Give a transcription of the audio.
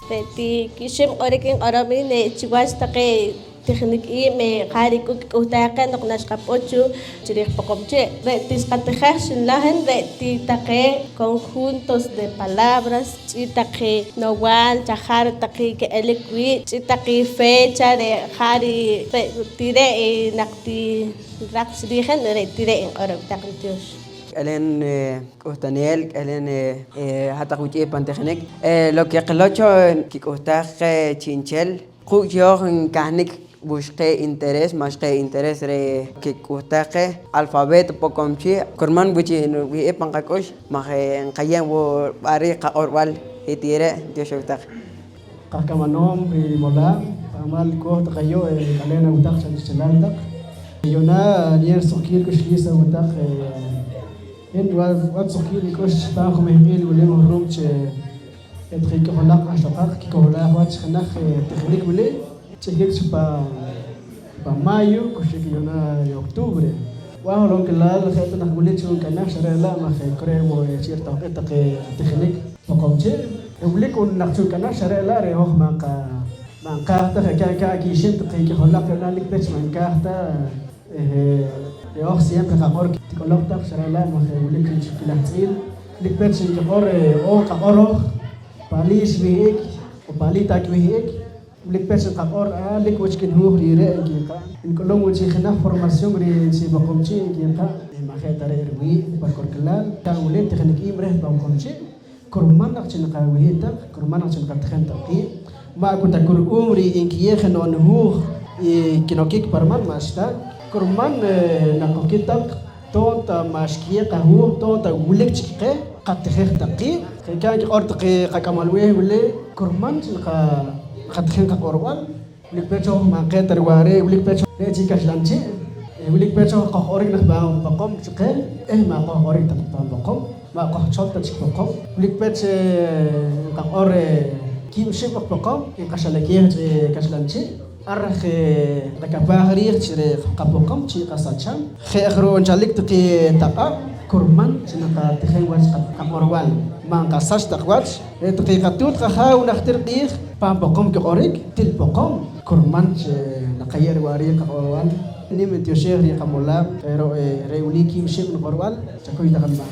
Reti kishim orikin aramin chiwastaqe technique me qarikuk utaqan noqnashqapochu chirij poqomche retis qatejaj lahen reti taqe conjuntos de palabras chitaqe nowan chajar taqi ke elikwi chitaqi fecha de jari tire naqti raqsrijen retire en arab taqntios Elen Daniel, Elen Hatakuchi Pantechnik. Lo que clocho Kikostaj Chinchel, Kuyo Kahnik busque interés, más que interés re Kikostaj, alfabeto Pocomchi, Kurman Buchi Nui Pankakosh, Mahe Kayan wo Ari Orwal, Hitire, Dioshotak. Kakamanom Mola, Amal Ko Takayo, Alena Utak Chanchelandak. Yona Nier Sokir Kushisa Utak. إن واتسوكي لكوش تاخو مهميل وليم هرومش ادخل كهلاق عشقاق كي كهلاق واتش خناخ تخليك ولي تشيكش با مايو كوشيك يونا أكتوبر وهو كلال خيط نخولي شو كناخ شرع لا ما خي كره ويصير توقيت تخليك فقمتي ولي كون نخشو كناخ شرع لا ريوخ ما قاعدة كا كيشين تقي كهلاق يونا لك بيتش ما قاعدة يوخ siempre kakor tikoloktak sharala makhewlik chikilatil likpet shinkor o kakoro palis vihik o palita vihik likpet kakor a likwich kin hu rire gika in kolong uchi khina formación ri si bakomchi gika makhetare rwi parkor kelal ta ulet teknik imreh bakomchi kurman nakchin qawihitak kurman nakchin qatkhan taqi ma kunta kur umri inkiyekhen on hu kinokik parman mastak kurman nakokitak tonta mashkiye qahu tonta wulik chike qatkhiq taqi kan ortqi qakamalwe wule kurman qa qatkhin qaqorwan wulik pecho maqetar ware wulik pecho reji kashlanchi wulik pecho qahorik nahba baqom chike ma qahorik taqta baqom ma qahchot chike baqom wulik pech qaqore kim shib baqom qashalakiyah kashlanchi أرخ لكباهرير تري قبوكم تي قصاتشام خيرون جالك تقي تقا كرمان شنقا تخي واش قمروان ما قصاش تقواتش تقي قطوت خاو نختر قيخ بام بقوم كقوريك تل بقوم كرمان لقير واري قمروان نيم تيوشير قمولا ريوليكي مشي من قروال تكوي تغلما